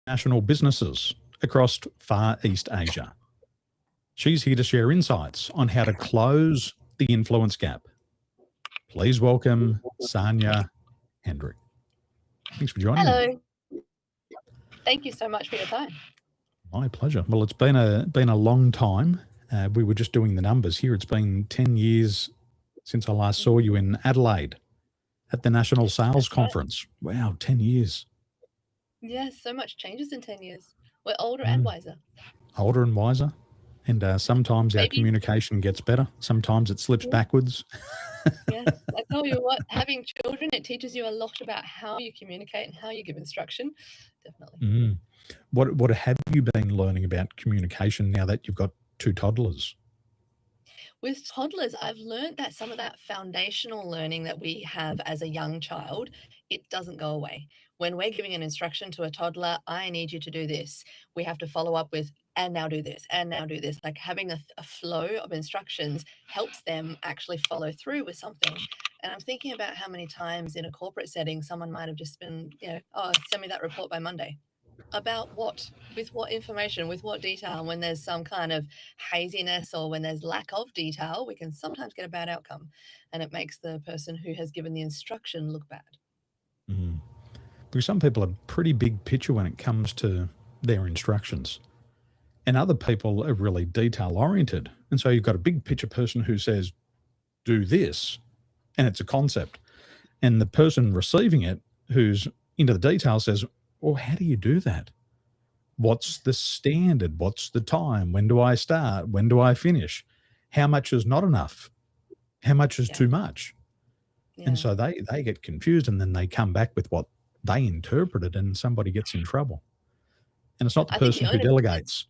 multinational businesses across Far East Asia. She's here to share insights on how to close the influence gap. Please welcome Sanja Hendrick. Thanks for joining me. Hello. Thank you so much for your time. My pleasure. Well, it's been a long time. We were just doing the numbers here. It's been 10 years since I last saw you in Adelaide at the National Sales Conference. Right. Wow, 10 years. Yes, so much changes in 10 years. We're older and wiser. Older and wiser. And sometimes our communication gets better. Sometimes it slips backwards. Yes, I tell you what, having children, it teaches you a lot about how you communicate and how you give instruction. Definitely. What have you been learning about communication now that you've got two toddlers? With toddlers, I've learned that some of that foundational learning that we have as a young child, it doesn't go away. When we're giving an instruction to a toddler, I need you to do this. We have to follow up with, and now do this, and now do this. Like having a flow of instructions helps them actually follow through with something. And I'm thinking about how many times in a corporate setting, someone might have just been, oh, send me that report by Monday. About what? With what information? With what detail? When there's some kind of haziness or when there's lack of detail, we can sometimes get a bad outcome. And it makes the person who has given the instruction look bad. Because some people are pretty big picture when it comes to their instructions. And other people are really detail oriented. And so you've got a big picture person who says, do this, and it's a concept. And the person receiving it who's into the detail says, well, how do you do that? What's the standard? What's the time? When do I start? When do I finish? How much is not enough? How much is too much? Yeah. And so they get confused, and then they come back with what they interpreted, and somebody gets in trouble. And it's not the person who delegates.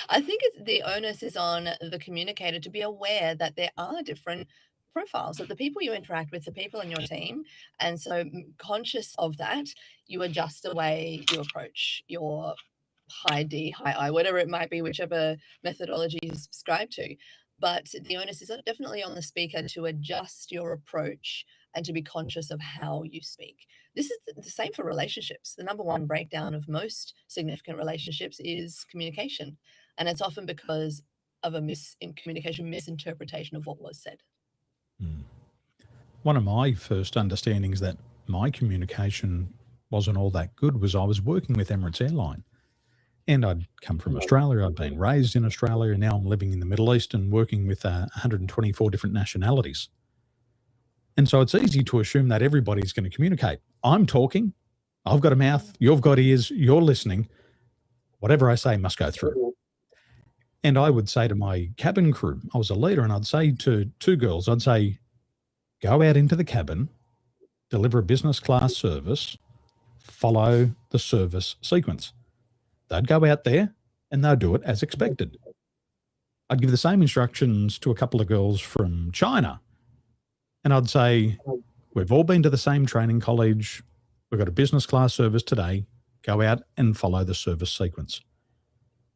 I think the onus is on the communicator to be aware that there are different profiles of the people you interact with, the people in your team. And so conscious of that, you adjust the way you approach your high D, high I, whatever it might be, whichever methodology you subscribe to. But the onus is definitely on the speaker to adjust your approach and to be conscious of how you speak. This is the same for relationships. The number one breakdown of most significant relationships is communication. And it's often because of a misinterpretation of what was said. One of my first understandings that my communication wasn't all that good was I was working with Emirates Airlines. And I'd come from Australia. I'd been raised in Australia. And now I'm living in the Middle East and working with 124 different nationalities. And so it's easy to assume that everybody's going to communicate. I'm talking. I've got a mouth. You've got ears. You're listening. Whatever I say must go through. And I would say to my cabin crew, I was a leader, and I'd say to two girls, I'd say, go out into the cabin, deliver a business class service, follow the service sequence. They'd go out there and they'd do it as expected. I'd give the same instructions to a couple of girls from China. And I'd say, we've all been to the same training college. We've got a business class service today. Go out and follow the service sequence.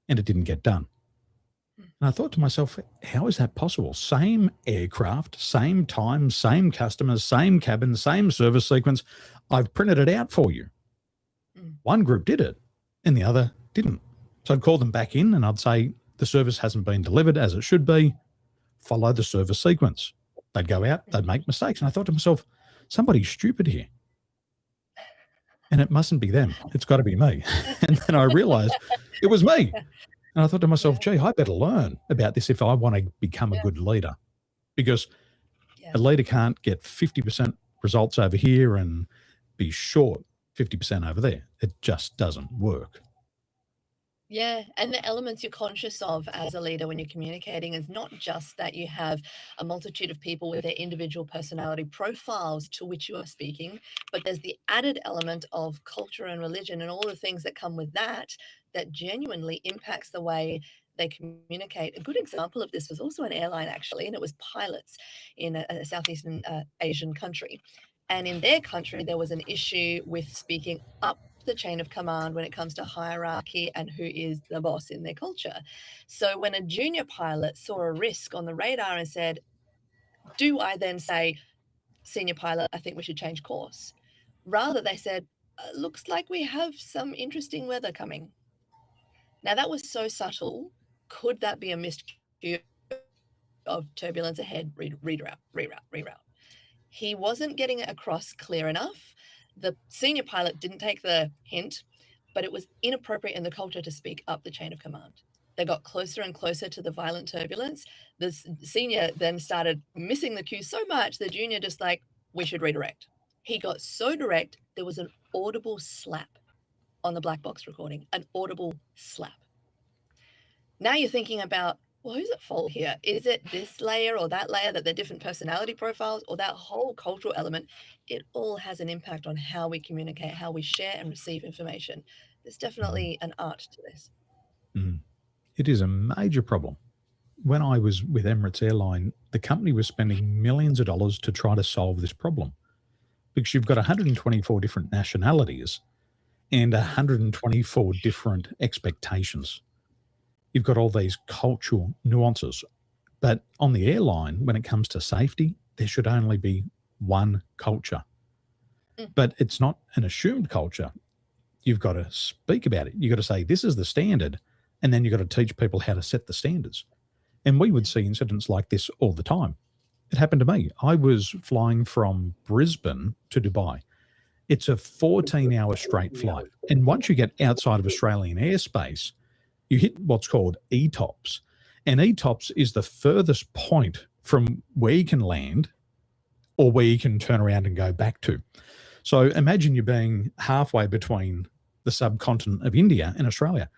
And it didn't get done. And I thought to myself, how is that possible? Same aircraft, same time, same customers, same cabin, same service sequence. I've printed it out for you. One group did it and the other didn't. So I'd call them back in and I'd say, the service hasn't been delivered as it should be. Follow the service sequence. They'd go out, they'd make mistakes. And I thought to myself, somebody's stupid here. And it mustn't be them. It's got to be me. And then I realized it was me. And I thought to myself, gee, I better learn about this if I want to become a good leader. Because a leader can't get 50% results over here and be short 50% over there. It just doesn't work. Yeah, and the elements you're conscious of as a leader when you're communicating is not just that you have a multitude of people with their individual personality profiles to which you are speaking, but there's the added element of culture and religion and all the things that come with that genuinely impacts the way they communicate. A good example of this was also an airline, actually, and it was pilots in a Southeastern Asian country. And in their country, there was an issue with speaking up the chain of command when it comes to hierarchy and who is the boss in their culture. So when a junior pilot saw a risk on the radar and said, do I then say, senior pilot, I think we should change course? Rather, they said, looks like we have some interesting weather coming. Now, that was so subtle. Could that be a miscue of turbulence ahead, reroute? He wasn't getting it across clear enough. The senior pilot didn't take the hint, but it was inappropriate in the culture to speak up the chain of command. They got closer and closer to the violent turbulence. The senior then started missing the cue so much, the junior just like, we should redirect. He got so direct, there was an audible slap on the black box recording, an audible slap. Now you're thinking about, well, who's at fault here? Is it this layer or that layer, that they're different personality profiles, or that whole cultural element? It all has an impact on how we communicate, how we share and receive information. There's definitely an art to this. It is a major problem. When I was with Emirates Airline, the company was spending millions of dollars to try to solve this problem because you've got 124 different nationalities and 124 different expectations. You've got all these cultural nuances. But on the airline, when it comes to safety, there should only be one culture. But it's not an assumed culture. You've got to speak about it. You've got to say, this is the standard. And then you've got to teach people how to set the standards. And we would see incidents like this all the time. It happened to me. I was flying from Brisbane to Dubai. It's a 14-hour straight flight. And once you get outside of Australian airspace, you hit what's called ETOPS. And ETOPS is the furthest point from where you can land or where you can turn around and go back to. So imagine you're being halfway between the subcontinent of India and Australia,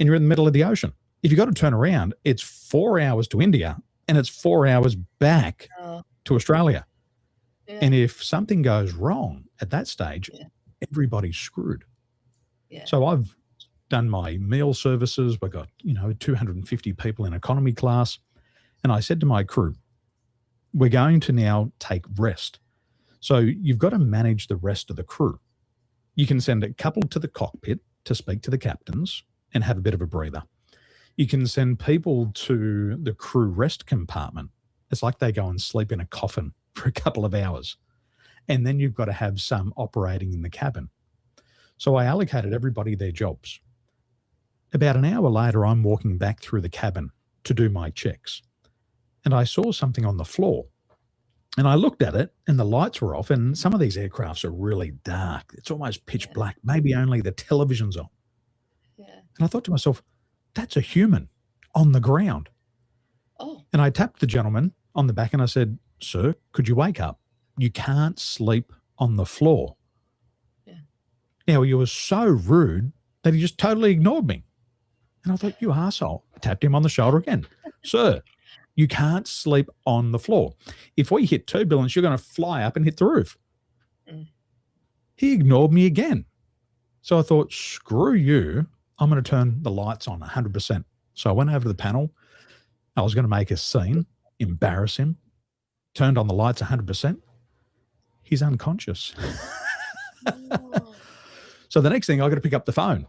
and you're in the middle of the ocean. If you've got to turn around, it's 4 hours to India and it's 4 hours back to Australia. Yeah. And if something goes wrong at that stage, everybody's screwed. Yeah. So I've done my meal services. We've got, 250 people in economy class. And I said to my crew, we're going to now take rest. So you've got to manage the rest of the crew. You can send a couple to the cockpit to speak to the captains and have a bit of a breather. You can send people to the crew rest compartment. It's like they go and sleep in a coffin for a couple of hours. And then you've got to have some operating in the cabin. So I allocated everybody their jobs. About an hour later, I'm walking back through the cabin to do my checks. And I saw something on the floor. And I looked at it and the lights were off. And some of these aircrafts are really dark. It's almost pitch black. Maybe only the television's on. Yeah. And I thought to myself, that's a human on the ground. Oh. And I tapped the gentleman on the back and I said, sir, could you wake up? You can't sleep on the floor. Yeah. Now, he was so rude that he just totally ignored me. And I thought, you arsehole. I tapped him on the shoulder again. Sir, you can't sleep on the floor. If we hit turbulence, you're going to fly up and hit the roof. He ignored me again. So I thought, screw you. I'm going to turn the lights on 100%. So I went over to the panel. I was going to make a scene, embarrass him, turned on the lights 100%. He's unconscious. So the next thing, I got to pick up the phone,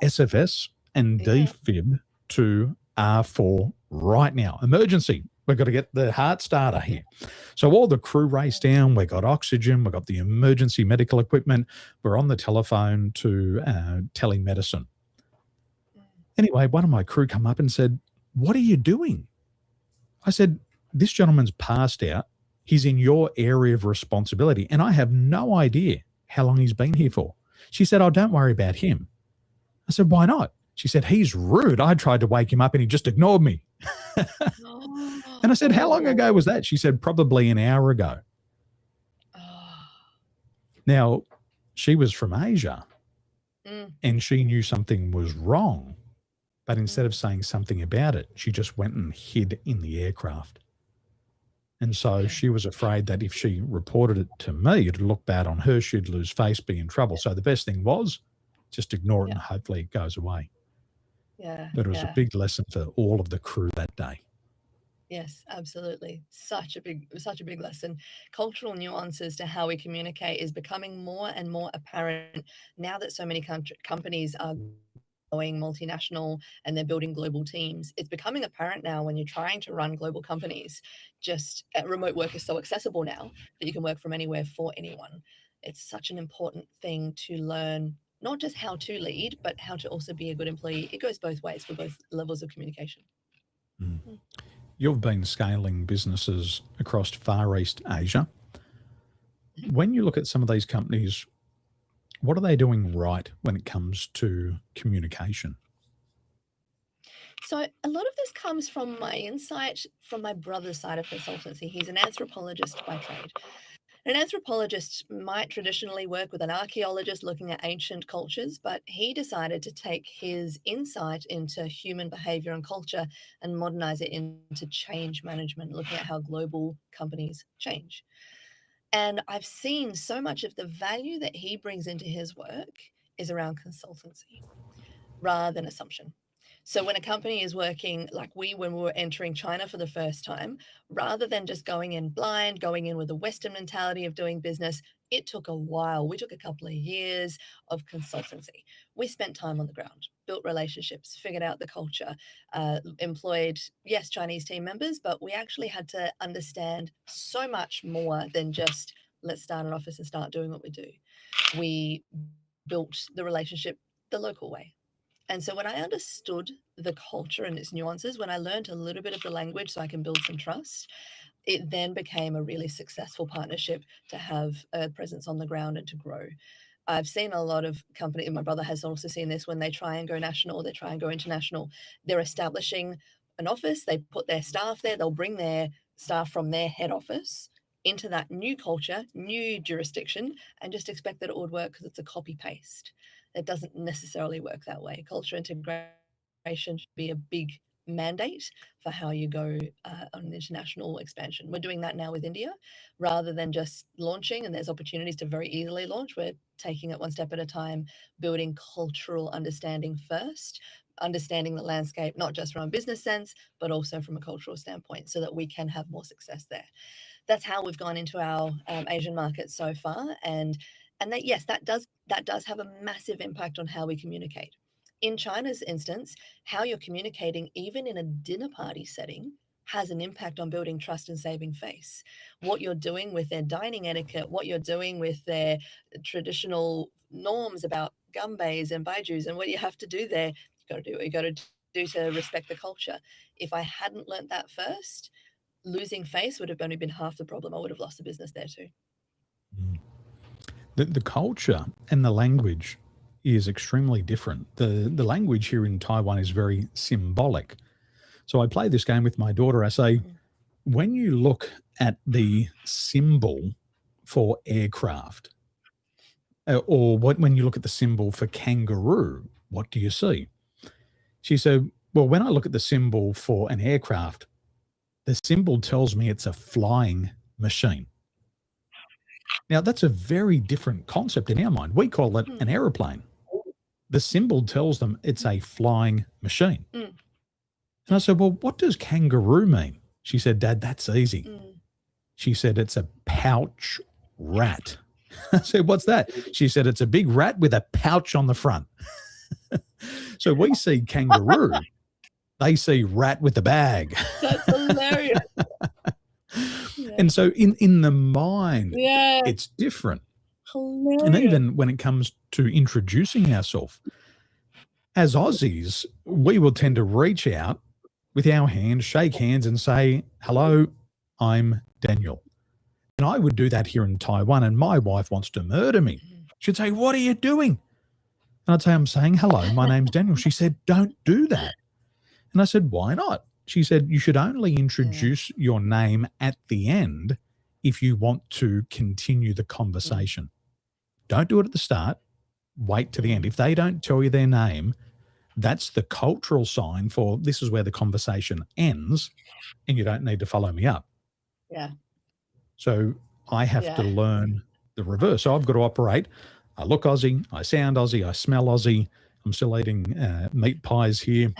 SFS and defib to R4 right now. Emergency. We've got to get the heart starter here. So all the crew raced down. We got oxygen. We got the emergency medical equipment. We're on the telephone to telemedicine. Anyway, one of my crew come up and said, what are you doing? I said, this gentleman's passed out. He's in your area of responsibility. And I have no idea how long he's been here for. She said, oh, don't worry about him. I said, why not? She said, he's rude. I tried to wake him up and he just ignored me. And I said, how long ago was that? She said, probably an hour ago. Now, she was from Asia and she knew something was wrong. But instead of saying something about it, she just went and hid in the aircraft. And so she was afraid that if she reported it to me, it'd look bad on her. She'd lose face, be in trouble. So the best thing was just ignore it and hopefully it goes away. Yeah. But it was a big lesson for all of the crew that day. Yes, absolutely. Such a big lesson. Cultural nuances to how we communicate is becoming more and more apparent now that so many companies are going multinational and they're building global teams. It's becoming apparent now when you're trying to run global companies, just remote work is so accessible now that you can work from anywhere for anyone. It's such an important thing to learn, not just how to lead, but how to also be a good employee. It goes both ways for both levels of communication. You've been scaling businesses across Far East Asia. When you look at some of these companies, what are they doing right when it comes to communication? So a lot of this comes from my insight from my brother's side of consultancy. He's an anthropologist by trade. An anthropologist might traditionally work with an archaeologist looking at ancient cultures, but he decided to take his insight into human behavior and culture and modernize it into change management, looking at how global companies change. And I've seen so much of the value that he brings into his work is around consultancy rather than assumption. So when a company is working like when we were entering China for the first time, rather than just going in blind, going in with a Western mentality of doing business, it took a while. We took a couple of years of consultancy. We spent time on the ground, built relationships, figured out the culture, employed, yes, Chinese team members, but we actually had to understand so much more than just let's start an office and start doing what we do. We built the relationship the local way. And so when I understood the culture and its nuances, when I learned a little bit of the language so I can build some trust, it then became a really successful partnership to have a presence on the ground and to grow. I've seen a lot of companies, my brother has also seen this, when they try and go national, they try and go international, they're establishing an office, they put their staff there, they'll bring their staff from their head office into that new culture, new jurisdiction, and just expect that it would work because it's a copy paste. It doesn't necessarily work that way. Culture integration should be a big mandate for how you go on an international expansion. We're doing that now with India rather than just launching, and there's opportunities to very easily launch. We're taking it one step at a time, building cultural understanding first, understanding the landscape, not just from a business sense, but also from a cultural standpoint, so that we can have more success there. That's how we've gone into our Asian markets so far, and that, yes, that does have a massive impact on how we communicate. In China's instance, how you're communicating, even in a dinner party setting, has an impact on building trust and saving face. What you're doing with their dining etiquette, what you're doing with their traditional norms about gumbays and baijus, and what you have to do there, you got to do what you got to do to respect the culture. If I hadn't learnt that first, losing face would have only been half the problem. I would have lost the business there too. The culture and the language is extremely different. The language here in Taiwan is very symbolic. So I play this game with my daughter. I say, when you look at the symbol for aircraft, or when you look at the symbol for kangaroo, what do you see? She said, well, when I look at the symbol for an aircraft, the symbol tells me it's a flying machine. Now, that's a very different concept in our mind. We call it an aeroplane. The symbol tells them it's a flying machine. And I said, well, what does kangaroo mean? She said, Dad, that's easy. She said, it's a pouch rat. I said, what's that? She said, it's a big rat with a pouch on the front. So we see kangaroo, they see rat with a bag. That's hilarious. And so in the mind, it's different. Hilarious. And even when it comes to introducing ourselves, as Aussies, we will tend to reach out with our hands, shake hands and say, hello, I'm Daniel. And I would do that here in Taiwan, and my wife wants to murder me. She'd say, what are you doing? And I'd say, I'm saying hello, my name's Daniel. She said, don't do that. And I said, why not? She said, you should only introduce your name at the end if you want to continue the conversation. Don't do it at the start. Wait to the end. If they don't tell you their name, that's the cultural sign for this is where the conversation ends, and you don't need to follow me up. Yeah. So I have to learn the reverse. So I've got to operate. I look Aussie, I sound Aussie, I smell Aussie. I'm still eating meat pies here,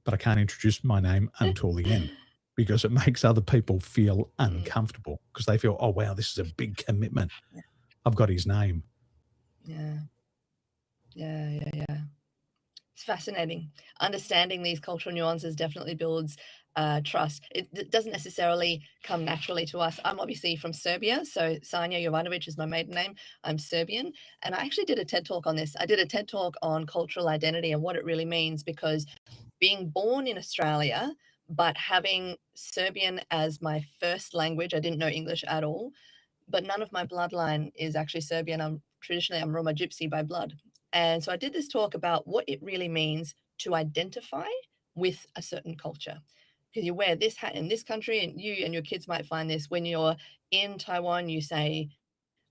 but I can't introduce my name until the end because it makes other people feel uncomfortable because they feel, oh, wow, this is a big commitment. I've got his name. Yeah. It's fascinating. Understanding these cultural nuances definitely builds trust. It doesn't necessarily come naturally to us. I'm obviously from Serbia, so Sanja Jovanovic is my maiden name. I'm Serbian, and I actually did a TED talk on this. I did a TED talk on cultural identity and what it really means, because being born in Australia, but having Serbian as my first language, I didn't know English at all, but none of my bloodline is actually Serbian. I'm Roma Gypsy by blood. And so I did this talk about what it really means to identify with a certain culture. Because you wear this hat in this country, and you and your kids might find this when you're in Taiwan, you say,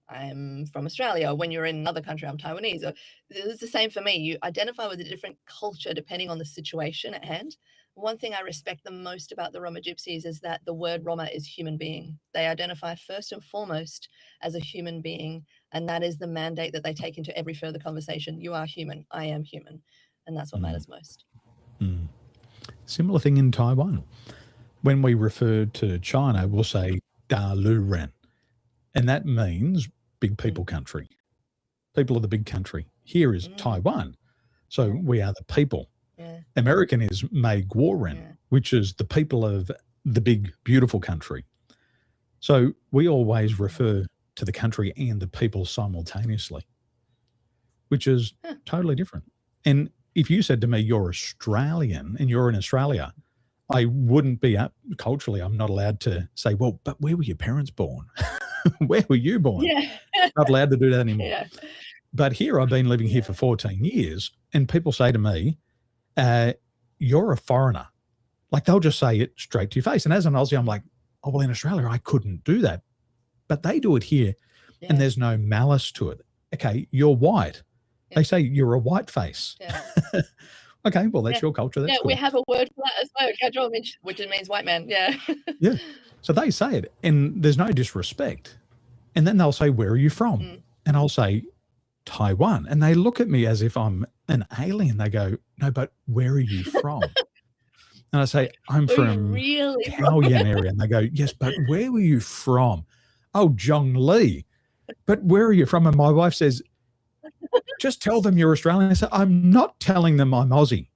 I'm from Australia. When you're in another country, I'm Taiwanese. Or it's the same for me. You identify with a different culture depending on the situation at hand. One thing I respect the most about the Roma Gypsies is that the word Roma is human being. They identify first and foremost as a human being, and that is the mandate that they take into every further conversation. You are human. I am human. And that's what matters most. Similar thing in Taiwan. When we refer to China, we'll say Da Lu Ren. And that means big people country. People of the big country. Here is Taiwan. So we are the people. Yeah. American is Mei Guo Ren, which is the people of the big, beautiful country. So we always refer to the country and the people simultaneously, which is totally different. And if you said to me, you're Australian and you're in Australia, I wouldn't be culturally, I'm not allowed to say, well, but where were your parents born? Where were you born? Yeah. Not allowed to do that anymore. Yeah. But here I've been living here for 14 years, and people say to me, you're a foreigner. Like, they'll just say it straight to your face. And as an Aussie, I'm like, oh, well, in Australia, I couldn't do that. But they do it here, and there's no malice to it. Okay, you're white. Yeah. They say you're a white face. Yeah. Okay, well, that's your culture. That's good. We have a word for that as well, Kadrol, which means white man. Yeah. Yeah. So they say it, and there's no disrespect. And then they'll say, where are you from? And I'll say, Taiwan. And they look at me as if I'm an alien. They go, no, but where are you from? And I say, I'm from Taoyuan area. And they go, yes, but where were you from? Oh, Zhongli. But where are you from? And my wife says, just tell them you're Australian. I say, I'm not telling them I'm Aussie.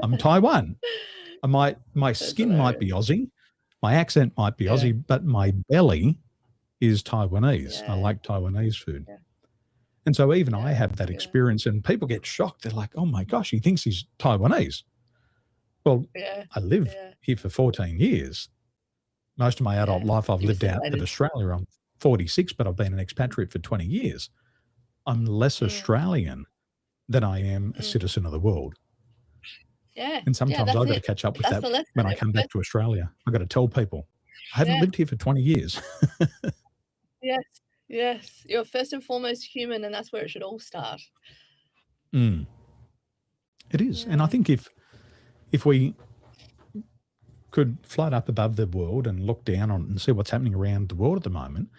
I'm Taiwan. My skin might be Aussie. My accent might be Aussie, but my belly is Taiwanese. I like Taiwanese food. Yeah. And so even I have that experience, and people get shocked. They're like, oh my gosh, he thinks he's Taiwanese. Well, I live here for 14 years. Most of my adult life I've lived out of Australia. I'm 46, but I've been an expatriate for 20 years. I'm less Australian than I am a citizen of the world. Yeah. And sometimes I've got to catch up with that when I come back to Australia. I've got to tell people, I haven't lived here for 20 years. Yes. You're first and foremost human, and that's where it should all start. It is. Yeah. And I think if we could float up above the world and look down on and see what's happening around the world at the moment,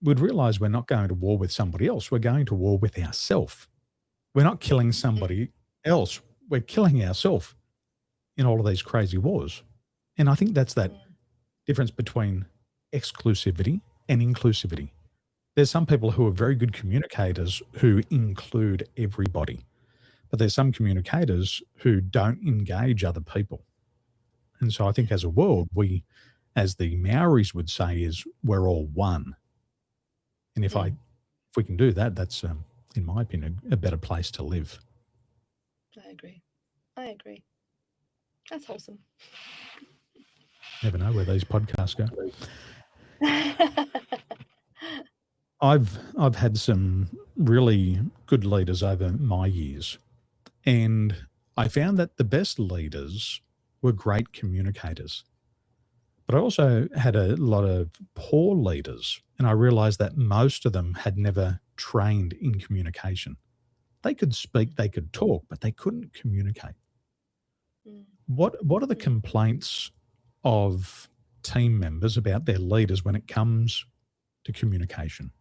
we'd realise we're not going to war with somebody else. We're going to war with ourselves. We're not killing somebody else. We're killing ourselves in all of these crazy wars. And I think that's that difference between exclusivity and inclusivity. There's some people who are very good communicators who include everybody, but there's some communicators who don't engage other people. And so I think as a world, we, as the Maoris would say, is we're all one. And if we can do that, that's, in my opinion, a better place to live. I agree. That's wholesome. Never know where these podcasts go. I've had some really good leaders over my years, and I found that the best leaders were great communicators. But I also had a lot of poor leaders, and I realized that most of them had never trained in communication. They could speak, they could talk, but they couldn't communicate. What are the complaints of team members about their leaders when it comes to communication?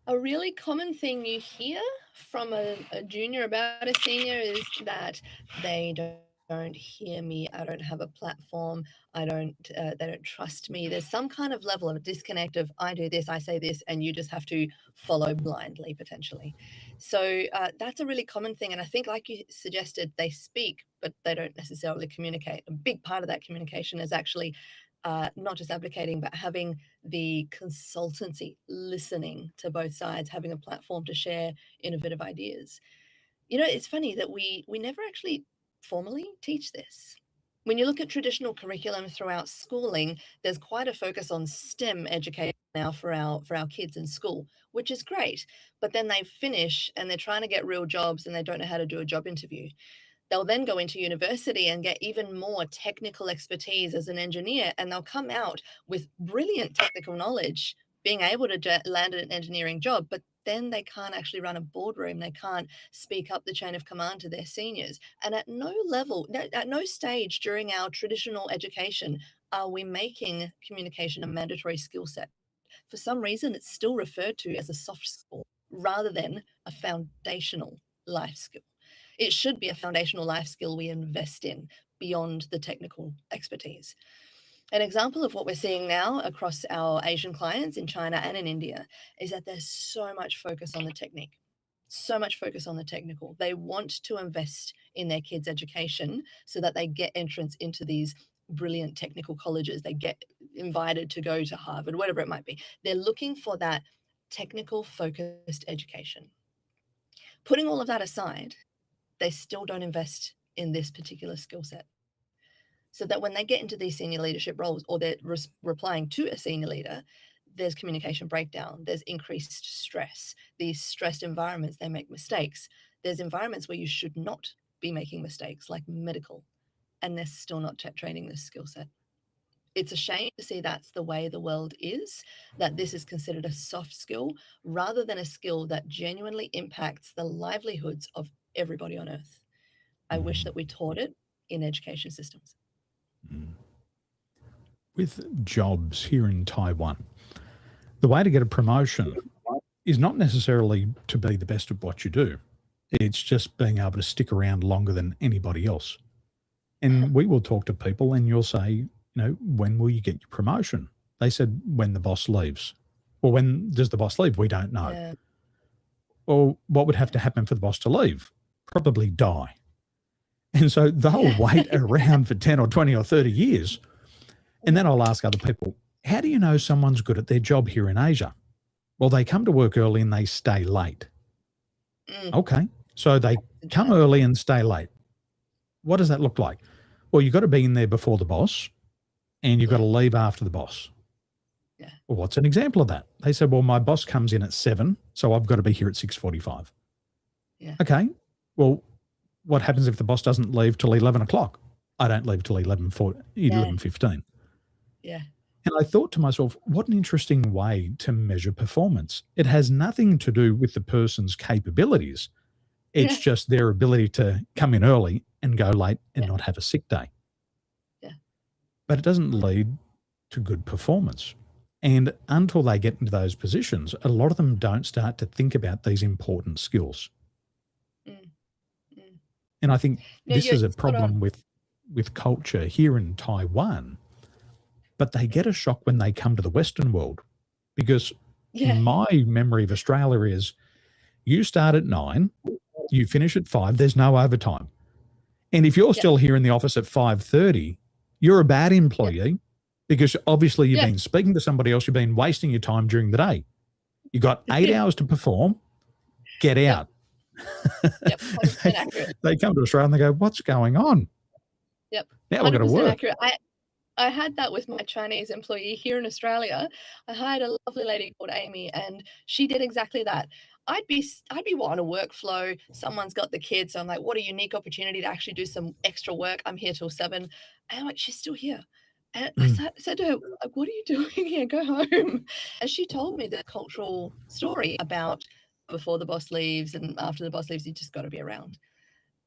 A really common thing you hear from a junior about a senior is that they don't don't hear me, I don't have a platform, they don't trust me. There's some kind of level of disconnect of I do this, I say this, and you just have to follow blindly potentially. So that's a really common thing. And I think, like you suggested, they speak, but they don't necessarily communicate. A big part of that communication is actually not just advocating, but having the consultancy, listening to both sides, having a platform to share innovative ideas. You know, it's funny that we never actually formally teach this. When you look at traditional curriculum throughout schooling, there's quite a focus on STEM education now for our kids in school, which is great. But then they finish and they're trying to get real jobs and they don't know how to do a job interview. They'll then go into university and get even more technical expertise as an engineer, and they'll come out with brilliant technical knowledge, being able to land an engineering job, but then they can't actually run a boardroom. They can't speak up the chain of command to their seniors. And at no level, at no stage during our traditional education are we making communication a mandatory skill set. For some reason, it's still referred to as a soft skill rather than a foundational life skill. It should be a foundational life skill we invest in beyond the technical expertise. An example of what we're seeing now across our Asian clients in China and in India is that there's so much focus on the technique, so much focus on the technical. They want to invest in their kids' education so that they get entrance into these brilliant technical colleges. They get invited to go to Harvard, whatever it might be. They're looking for that technical focused education. Putting all of that aside, they still don't invest in this particular skill set. So that when they get into these senior leadership roles or they're replying to a senior leader, there's communication breakdown, there's increased stress. These stressed environments, they make mistakes. There's environments where you should not be making mistakes, like medical, and they're still not training this skill set. It's a shame to see that's the way the world is, that this is considered a soft skill rather than a skill that genuinely impacts the livelihoods of everybody on earth. I wish that we taught it in education systems. With jobs here in Taiwan, the way to get a promotion is not necessarily to be the best at what you do. It's just being able to stick around longer than anybody else. And we will talk to people and you'll say, when will you get your promotion? They said, when the boss leaves. Well, when does the boss leave? We don't know. Yeah. Well, what would have to happen for the boss to leave? Probably die. And so they'll wait around for 10 or 20 or 30 years. And then I'll ask other people, how do you know someone's good at their job here in Asia? Well, they come to work early and they stay late. Okay. So they come early and stay late. What does that look like? Well, you've got to be in there before the boss and you've got to leave after the boss. Yeah. Well, what's an example of that? They said, well, my boss comes in at 7, so I've got to be here at 6:45. Yeah. Okay. Well, what happens if the boss doesn't leave till 11 o'clock? I don't leave till 11:15. Yeah. And I thought to myself, what an interesting way to measure performance. It has nothing to do with the person's capabilities. It's just their ability to come in early and go late and not have a sick day. Yeah. But it doesn't lead to good performance. And until they get into those positions, a lot of them don't start to think about these important skills. And I think this is a problem with culture here in Taiwan. But they get a shock when they come to the Western world because my memory of Australia is you start at 9, you finish at 5, there's no overtime. And if you're still here in the office at 5:30, you're a bad employee because obviously you've been speaking to somebody else, you've been wasting your time during the day. You got 8 hours to perform, get out. Yep, 100% accurate. They come to Australia and they go, what's going on? Yep, now we've got to work. Accurate. I had that with my Chinese employee here in Australia. I hired a lovely lady called Amy, and she did exactly that. I'd be on a workflow. Someone's got the kids, so I'm like, what a unique opportunity to actually do some extra work. I'm here till 7, and I'm like, she's still here. And I said to her, what are you doing here? Go home. And she told me the cultural story about before the boss leaves and after the boss leaves, you just got to be around.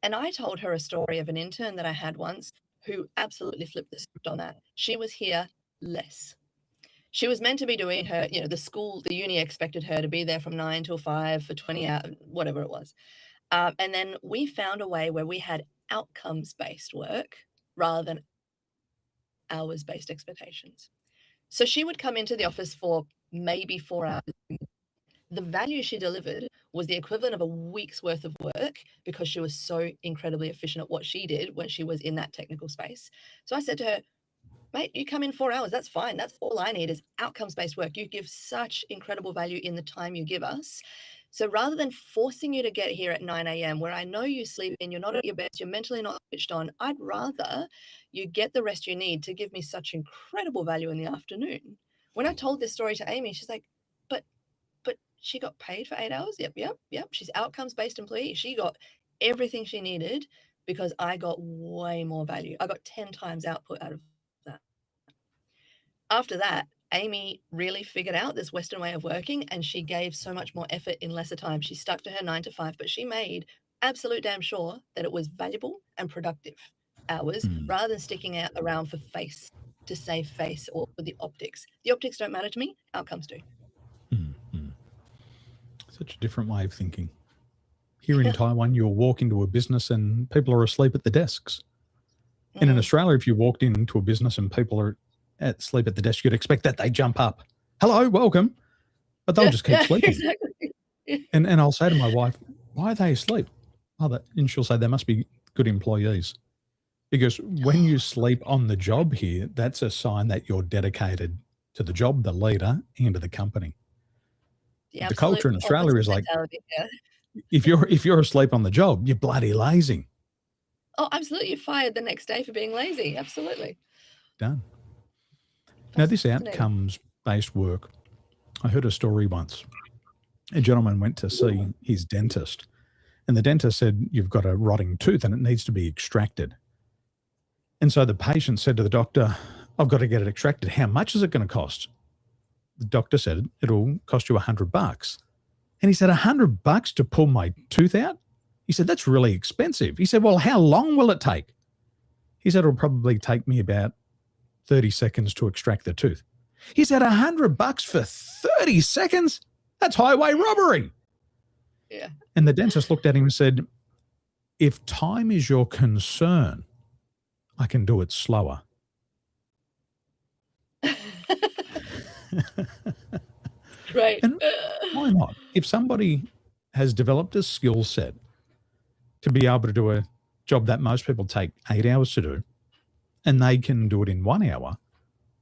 And I told her a story of an intern that I had once who absolutely flipped the script on that. She was here less. She was meant to be doing her, the uni expected her to be there from 9 till 5 for 20 hours, whatever it was. And then we found a way where we had outcomes-based work rather than hours-based expectations. So she would come into the office for maybe 4 hours. The value she delivered was the equivalent of a week's worth of work because she was so incredibly efficient at what she did when she was in that technical space. So I said to her, mate, you come in 4 hours, that's fine. That's all I need is outcomes-based work. You give such incredible value in the time you give us. So rather than forcing you to get here at 9 a.m., where I know you sleep in, you're not at your best, you're mentally not switched on, I'd rather you get the rest you need to give me such incredible value in the afternoon. When I told this story to Amy, she's like, but she got paid for 8 hours? Yep. She's outcomes-based employee. She got everything she needed because I got way more value. I got 10 times output out of that. After that, Amy really figured out this Western way of working, and she gave so much more effort in lesser time. She stuck to her 9 to 5, but she made absolute damn sure that it was valuable and productive hours rather than sticking out around for face to save face or for the optics. The optics don't matter to me. Outcomes do. Such a different way of thinking. Here in Taiwan, you'll walk into a business and people are asleep at the desks. And in Australia, if you walked into a business and people are asleep at the desk, you'd expect that they jump up. Hello, welcome. But they'll just keep sleeping. Exactly. And I'll say to my wife, why are they asleep? And she'll say, they must be good employees. Because when you sleep on the job here, that's a sign that you're dedicated to the job, the leader, and to the company. The culture in Australia is like, if you're asleep on the job, you're bloody lazy. Oh, absolutely. You're fired the next day for being lazy. Absolutely. Done. Now, this outcomes-based work, I heard a story once. A gentleman went to see his dentist, and the dentist said, you've got a rotting tooth and it needs to be extracted. And so the patient said to the doctor, I've got to get it extracted. How much is it going to cost? The doctor said, it'll cost you $100. And he said, $100 to pull my tooth out? He said, that's really expensive. He said, well, how long will it take? He said, it'll probably take me about 30 seconds to extract the tooth. He said, $100 for 30 seconds? That's highway robbery. Yeah. And the dentist looked at him and said, if time is your concern, I can do it slower. Right. And why not? If somebody has developed a skill set to be able to do a job that most people take 8 hours to do, and they can do it in 1 hour,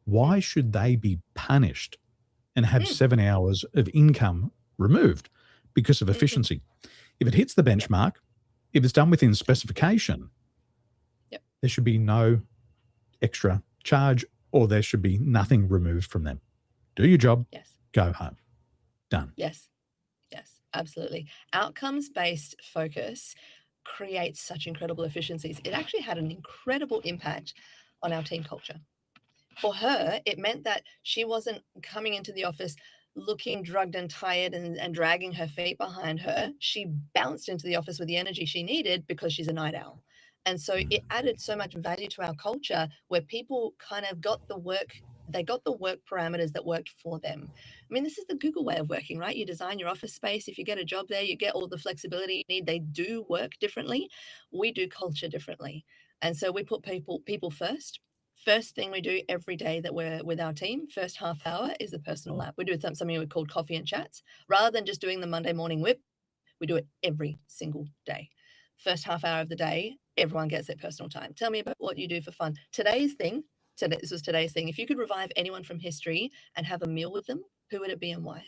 why should they be punished and have 7 hours of income removed because of efficiency? If it hits the benchmark, if it's done within specification, there should be no extra charge, or there should be nothing removed from them. Do your job, go home. Done. Yes, absolutely. Outcomes-based focus creates such incredible efficiencies. It actually had an incredible impact on our team culture. For her, it meant that she wasn't coming into the office looking drugged and tired and dragging her feet behind her. She bounced into the office with the energy she needed because she's a night owl. And so it added so much value to our culture where people kind of got the work, they got the work parameters that worked for them. I mean, this is the Google way of working, right? You design your office space. If you get a job there, you get all the flexibility you need. They do work differently. We do culture differently. And so we put people first. First thing we do every day that we're with our team, first half hour is a personal lap. We do something we call coffee and chats. Rather than just doing the Monday morning whip, we do it every single day. First half hour of the day, everyone gets their personal time. Tell me about what you do for fun. This was today's thing. If you could revive anyone from history and have a meal with them, who would it be and why?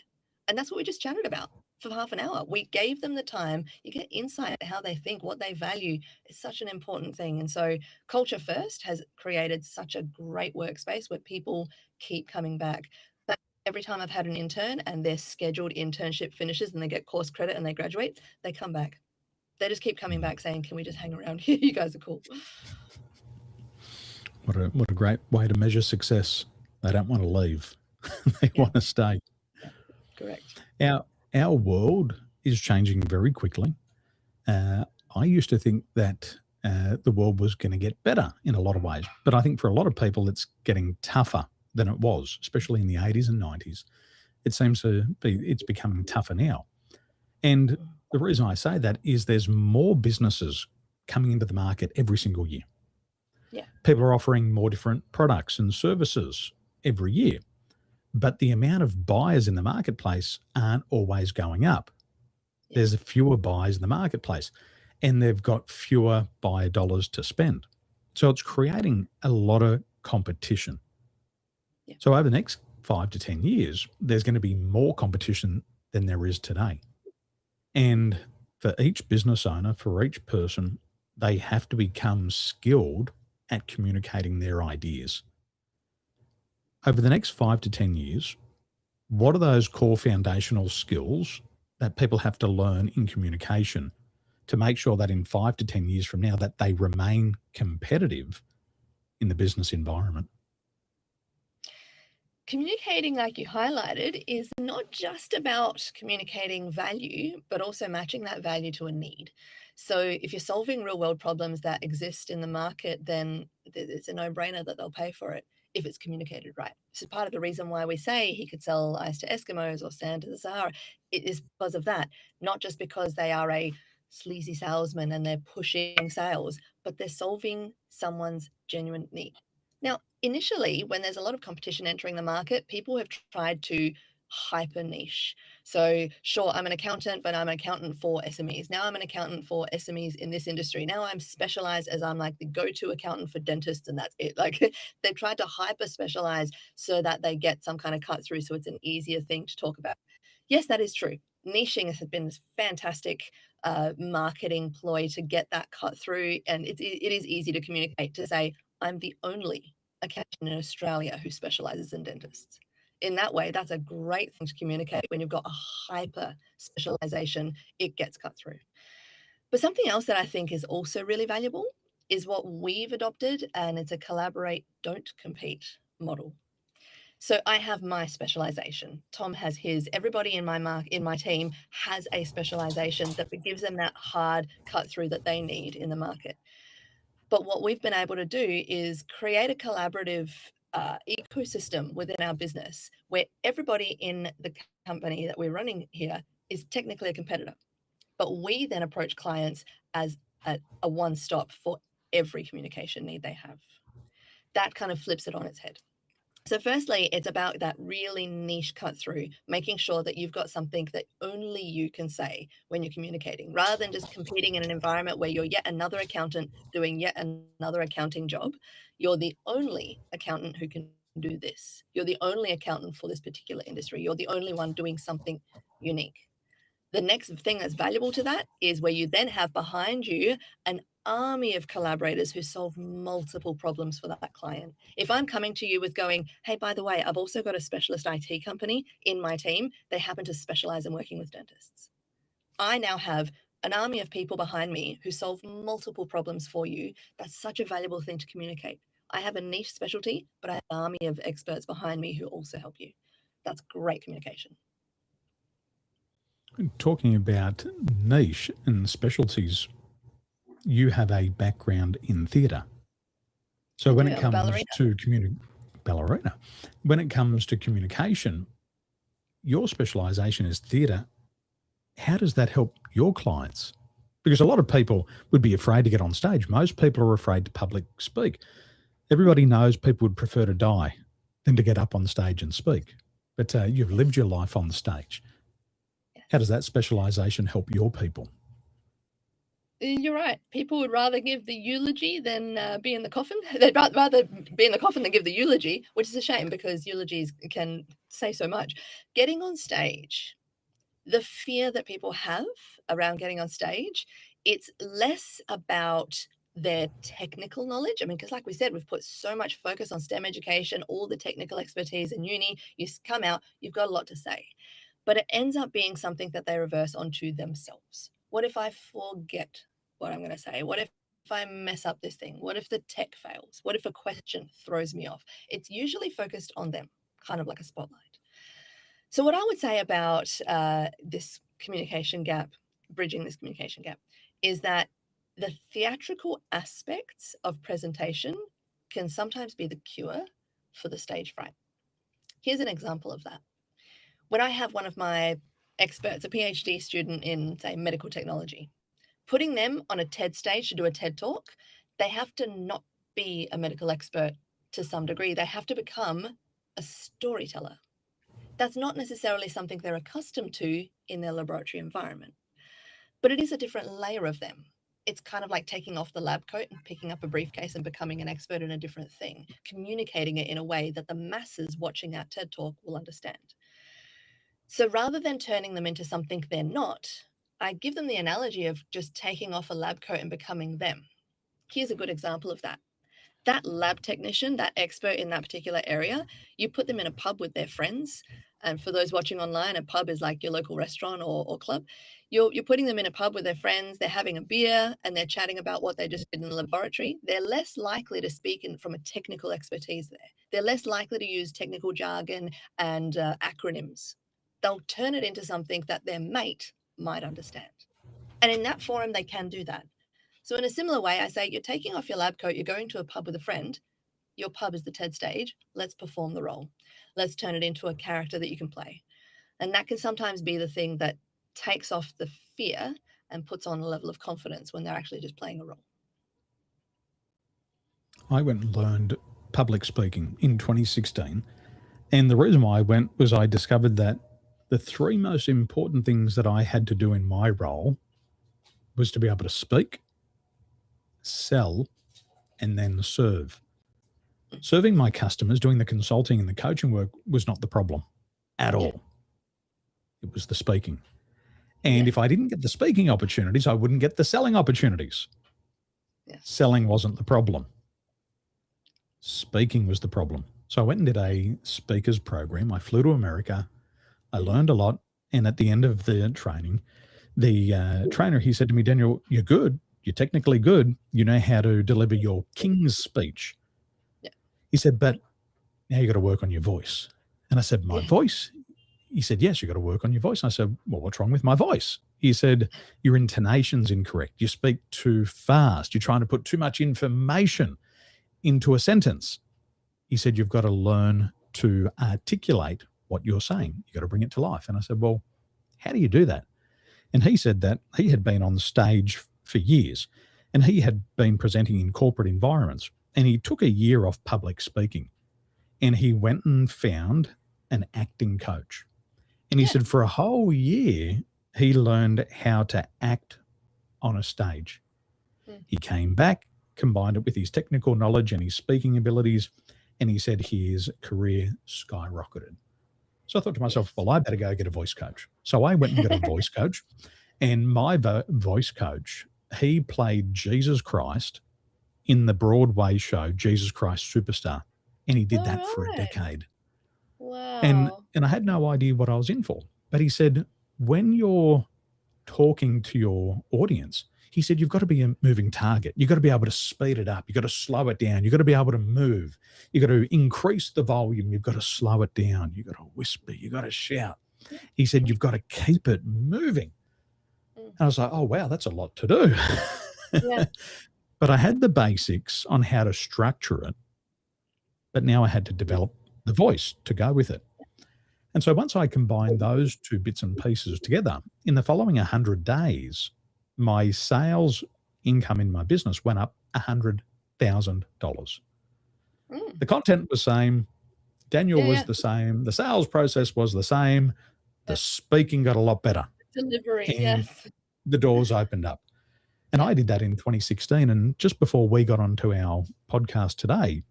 And that's what we just chatted about for half an hour. We gave them the time. You get insight into how they think, what they value. It's such an important thing. And so culture first has created such a great workspace where people keep coming back. But every time I've had an intern and their scheduled internship finishes and they get course credit and they graduate, they come back. They just keep coming back saying, can we just hang around here? You guys are cool. What a great way to measure success. They don't want to leave. They want to stay. Yeah, correct. Our world is changing very quickly. I used to think that the world was going to get better in a lot of ways, but I think for a lot of people it's getting tougher than it was, especially in the 80s and 90s. It seems it's becoming tougher now. And the reason I say that is there's more businesses coming into the market every single year. Yeah. People are offering more different products and services every year, but the amount of buyers in the marketplace aren't always going up. Yeah. There's fewer buyers in the marketplace, and they've got fewer buyer dollars to spend. So it's creating a lot of competition. Yeah. So over the next 5 to 10 years, there's going to be more competition than there is today. And for each business owner, for each person, they have to become skilled at communicating their ideas. Over the next 5 to 10 years, what are those core foundational skills that people have to learn in communication to make sure that in 5 to 10 years from now that they remain competitive in the business environment? Communicating, like you highlighted, is not just about communicating value, but also matching that value to a need. So if you're solving real world problems that exist in the market, then it's a no-brainer that they'll pay for it if it's communicated right. This is part of the reason why we say he could sell ice to Eskimos or sand to the Sahara. It is because of that, not just because they are a sleazy salesman and they're pushing sales, but they're solving someone's genuine need. Now, initially, when there's a lot of competition entering the market, people have tried to hyper niche. So, sure, I'm an accountant, but I'm an accountant for SMEs. Now I'm an accountant for SMEs in this industry. Now I'm specialized as I'm like the go-to accountant for dentists, and that's it. Like they've tried to hyper specialize so that they get some kind of cut through, so it's an easier thing to talk about. Yes, that is true. Niching has been this fantastic marketing ploy to get that cut through, and it is easy to communicate to say, I'm the only accountant in Australia who specializes in dentists. In that way, that's a great thing to communicate. When you've got a hyper specialization, it gets cut through. But something else that I think is also really valuable is what we've adopted, and it's a collaborate, don't compete model. So I have my specialization. Tom has his. Everybody in my team has a specialization that gives them that hard cut through that they need in the market. But what we've been able to do is create a collaborative ecosystem within our business where everybody in the company that we're running here is technically a competitor. But we then approach clients as a one-stop for every communication need they have. That kind of flips it on its head. So firstly, it's about that really niche cut through, making sure that you've got something that only you can say when you're communicating, rather than just competing in an environment where you're yet another accountant doing yet another accounting job. You're the only accountant who can do this. You're the only accountant for this particular industry. You're the only one doing something unique. The next thing that's valuable to that is where you then have behind you an army of collaborators who solve multiple problems for that client. If I'm coming to you with going, hey, by the way, I've also got a specialist IT company in my team. They happen to specialize in working with dentists. I now have an army of people behind me who solve multiple problems for you. That's such a valuable thing to communicate. I have a niche specialty, but I have an army of experts behind me who also help you. That's great communication. Talking about niche and specialties, you have a background in theatre. So when it I'm a comes ballerina. to ballerina, when it comes to communication, your specialization is theatre. How does that help your clients? Because a lot of people would be afraid to get on stage. Most people are afraid to public speak. Everybody knows people would prefer to die than to get up on stage and speak. But you've lived your life on the stage. How does that specialization help your people? You're right. People would rather give the eulogy than be in the coffin. They'd rather be in the coffin than give the eulogy, which is a shame because eulogies can say so much. Getting on stage, the fear that people have around getting on stage, it's less about their technical knowledge. I mean, because like we said, we've put so much focus on STEM education, all the technical expertise in uni. You come out, you've got a lot to say. But it ends up being something that they reverse onto themselves. What if I forget what I'm going to say? What if I mess up this thing? What if the tech fails? What if a question throws me off? It's usually focused on them, kind of like a spotlight. So, what I would say about this communication gap, bridging this communication gap, is that the theatrical aspects of presentation can sometimes be the cure for the stage fright. Here's an example of that. When I have one of my experts, a PhD student in, say, medical technology, Putting them on a TED stage to do a TED talk, they have to not be a medical expert to some degree. They have to become a storyteller. That's not necessarily something they're accustomed to in their laboratory environment, but it is a different layer of them. It's kind of like taking off the lab coat and picking up a briefcase and becoming an expert in a different thing, communicating it in a way that the masses watching that TED talk will understand. So rather than turning them into something they're not, I give them the analogy of just taking off a lab coat and becoming them. Here's a good example of that. That lab technician, that expert in that particular area, you put them in a pub with their friends. And for those watching online, a pub is like your local restaurant or club. You're putting them in a pub with their friends, they're having a beer and they're chatting about what they just did in the laboratory. They're less likely to speak from a technical expertise there. They're less likely to use technical jargon and acronyms. They'll turn it into something that their mate might understand. And in that forum, they can do that. So in a similar way, I say, you're taking off your lab coat, you're going to a pub with a friend. Your pub is the TED stage. Let's perform the role. Let's turn it into a character that you can play. And that can sometimes be the thing that takes off the fear and puts on a level of confidence when they're actually just playing a role. I went and learned public speaking in 2016. And the reason why I went was I discovered that the three most important things that I had to do in my role was to be able to speak, sell, and then serve. Serving my customers, doing the consulting and the coaching work was not the problem at all. It was the speaking. And if I didn't get the speaking opportunities, I wouldn't get the selling opportunities. Selling wasn't the problem. Speaking was the problem. So I went and did a speakers program. I flew to America. I learned a lot. And at the end of the training, the trainer, he said to me, Daniel, you're good. You're technically good. You know how to deliver your king's speech. He said, but now you got to work on your voice. And I said, my voice? He said, yes, you got to work on your voice. And I said, well, what's wrong with my voice? He said, your intonation's incorrect. You speak too fast. You're trying to put too much information into a sentence. He said, you've got to learn to articulate what you're saying. You got to bring it to life. And I said, well, how do you do that? And he said that he had been on stage for years and he had been presenting in corporate environments. And he took a year off public speaking and he went and found an acting coach. And he said for a whole year, he learned how to act on a stage. He came back, combined it with his technical knowledge and his speaking abilities, and he said his career skyrocketed. So I thought to myself, well, I better go get a voice coach. So I went and got a voice coach, and my voice coach, he played Jesus Christ in the Broadway show, Jesus Christ Superstar. And he did that for a decade. Wow. And I had no idea what I was in for. But he said, when you're talking to your audience, he said, you've got to be a moving target. You've got to be able to speed it up. You've got to slow it down. You've got to be able to move. You've got to increase the volume. You've got to slow it down. You've got to whisper. You've got to shout. He said, you've got to keep it moving. And I was like, oh, wow, that's a lot to do. But I had the basics on how to structure it. But now I had to develop the voice to go with it. And so once I combined those two bits and pieces together, in the following 100 days, my sales income in my business went up $100,000. The content was the same. Daniel was the same. The sales process was the same. The speaking got a lot better. Delivery, and the doors opened up. And I did that in 2016. And just before we got onto our podcast today,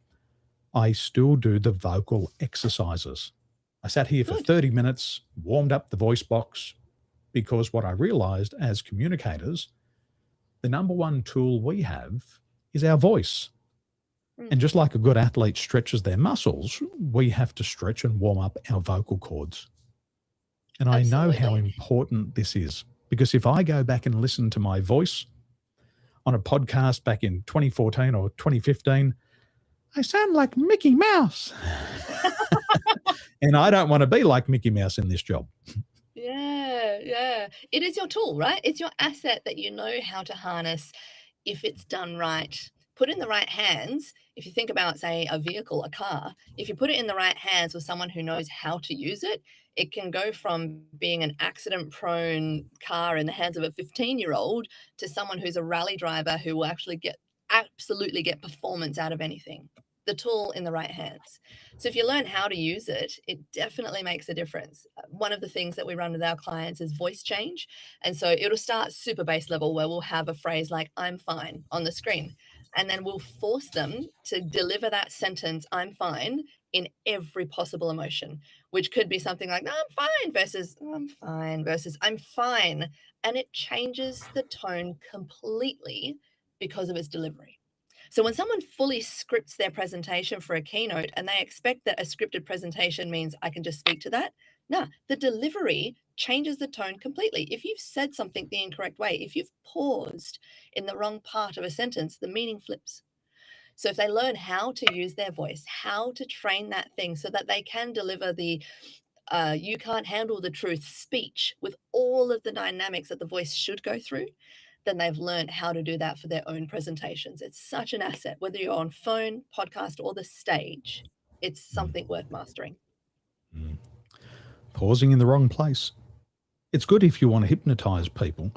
I still do the vocal exercises. I sat here for 30 minutes, warmed up the voice box, because what I realized as communicators, the number one tool we have is our voice. And just like a good athlete stretches their muscles, we have to stretch and warm up our vocal cords. And I know how important this is, because if I go back and listen to my voice on a podcast back in 2014 or 2015, I sound like Mickey Mouse. And I don't want to be like Mickey Mouse in this job. Yeah. It is your tool, right? It's your asset that you know how to harness if it's done right. put in the right hands, if you think about, say, a vehicle, a car, if you put it in the right hands with someone who knows how to use it, it can go from being an accident-prone car in the hands of a 15-year-old to someone who's a rally driver who will actually absolutely get performance out of anything. The tool in the right hands. So if you learn how to use it, it definitely makes a difference. One of the things that we run with our clients is voice change. And so it'll start super base level where we'll have a phrase like, I'm fine, on the screen. And then we'll force them to deliver that sentence, I'm fine, in every possible emotion, which could be something like, no, I'm fine, versus I'm fine, versus I'm fine. And it changes the tone completely because of its delivery. So when someone fully scripts their presentation for a keynote and they expect that a scripted presentation means I can just speak to that, no, the delivery changes the tone completely. If you've said something the incorrect way, if you've paused in the wrong part of a sentence, the meaning flips. So if they learn how to use their voice, how to train that thing so that they can deliver the you can't handle the truth speech with all of the dynamics that the voice should go through, then they've learned how to do that for their own presentations. It's such an asset, whether you're on phone, podcast, or the stage. It's something worth mastering. Pausing in the wrong place. It's good if you want to hypnotize people.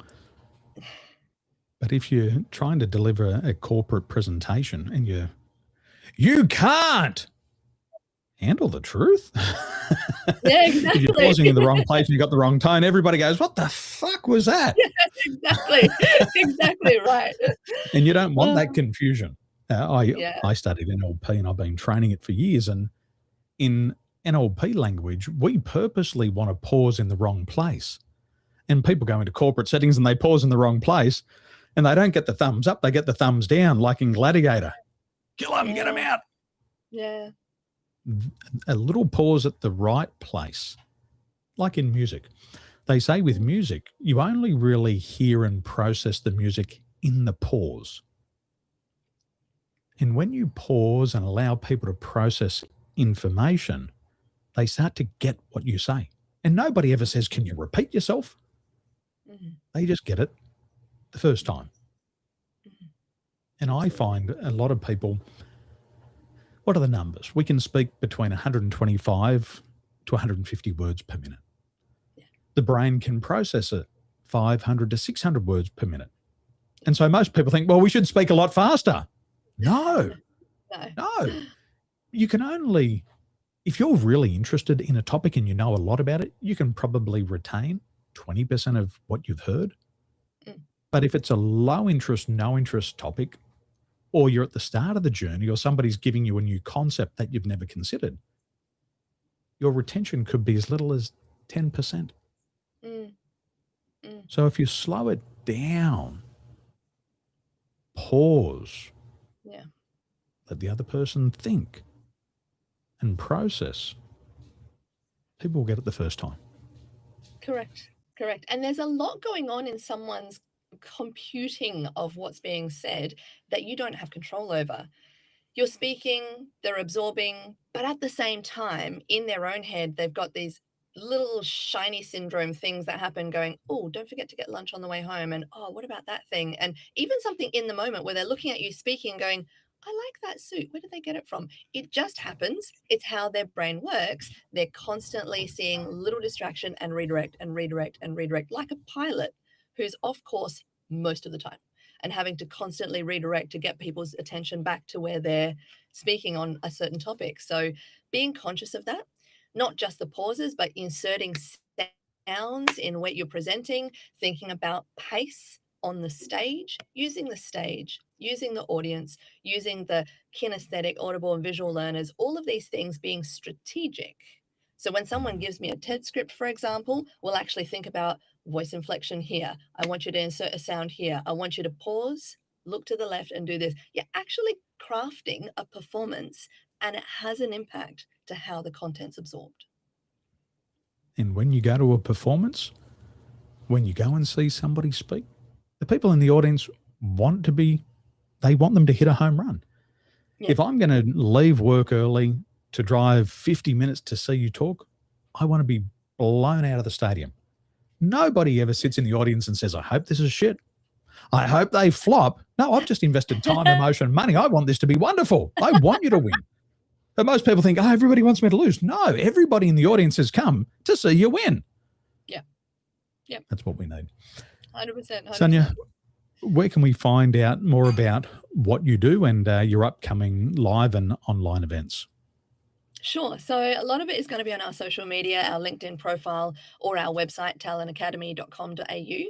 But if you're trying to deliver a corporate presentation and you can't handle the truth. Yeah, exactly. If you're pausing in the wrong place and you got the wrong tone, everybody goes, what the fuck was that? Yeah, exactly. Exactly right. And you don't want that confusion. I studied NLP and I've been training it for years. And in NLP language, we purposely want to pause in the wrong place. And people go into corporate settings and they pause in the wrong place and they don't get the thumbs up. They get the thumbs down, like in Gladiator. Kill them, get them out. Yeah. A little pause at the right place, like in music. They say with music, you only really hear and process the music in the pause. And when you pause and allow people to process information, they start to get what you say. And nobody ever says, can you repeat yourself? Mm-hmm. They just get it the first time. Mm-hmm. And I find a lot of people, what are the numbers? We can speak between 125 to 150 words per minute. Yeah. The brain can process it 500 to 600 words per minute. And so most people think, well, we should speak a lot faster. No. You can only, if you're really interested in a topic and you know a lot about it, you can probably retain 20% of what you've heard. Mm. But if it's a low interest, no interest topic, or you're at the start of the journey, or somebody's giving you a new concept that you've never considered, your retention could be as little as 10%. So if you slow it down, pause, let the other person think and process, people will get it the first time. Correct. And there's a lot going on in someone's computing of what's being said that you don't have control over. You're speaking, they're absorbing, but at the same time, in their own head, they've got these little shiny syndrome things that happen going, oh, don't forget to get lunch on the way home. And, oh, what about that thing? And even something in the moment where they're looking at you speaking going, I like that suit. Where did they get it from? It just happens. It's how their brain works. They're constantly seeing little distraction and redirect and redirect and redirect, like a pilot who's off course most of the time and having to constantly redirect to get people's attention back to where they're speaking on a certain topic. So being conscious of that, not just the pauses, but inserting sounds in what you're presenting, thinking about pace on the stage, using the audience, using the kinesthetic, audible, and visual learners, all of these things being strategic. So when someone gives me a TED script, for example, we'll actually think about voice inflection here. I want you to insert a sound here. I want you to pause, look to the left and do this. You're actually crafting a performance and it has an impact to how the content's absorbed. And when you go to a performance, when you go and see somebody speak, the people in the audience want them to hit a home run. Yeah. If I'm going to leave work early to drive 50 minutes to see you talk, I want to be blown out of the stadium. Nobody ever sits in the audience and says, I hope this is shit. I hope they flop. No, I've just invested time, emotion, money. I want this to be wonderful. I want you to win. But most people think, oh, everybody wants me to lose. No, everybody in the audience has come to see you win. Yeah. Yeah. That's what we need. 100%. Sanja, where can we find out more about what you do and your upcoming live and online events? Sure. So a lot of it is going to be on our social media, our LinkedIn profile, or our website, talentacademy.com.au.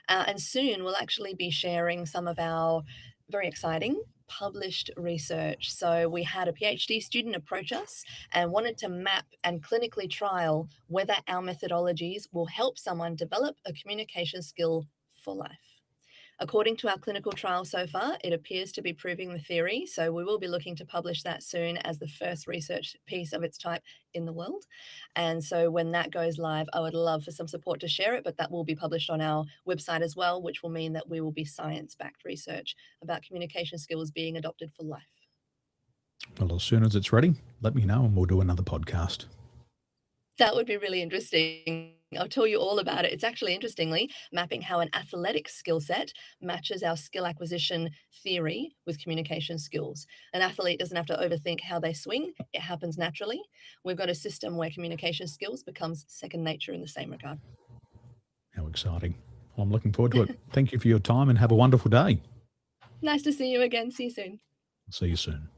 And soon we'll actually be sharing some of our very exciting published research. So we had a PhD student approach us and wanted to map and clinically trial whether our methodologies will help someone develop a communication skill for life. According to our clinical trial so far, it appears to be proving the theory. So we will be looking to publish that soon as the first research piece of its type in the world. And so when that goes live, I would love for some support to share it, but that will be published on our website as well, which will mean that we will be science-backed research about communication skills being adopted for life. Well, as soon as it's ready, let me know and we'll do another podcast. That would be really interesting. I'll tell you all about it. It's actually, interestingly, mapping how an athletic skill set matches our skill acquisition theory with communication skills. An athlete doesn't have to overthink how they swing. It happens naturally. We've got a system where communication skills becomes second nature in the same regard. How exciting. Well, I'm looking forward to it. Thank you for your time and have a wonderful day. Nice to see you again. See you soon. See you soon.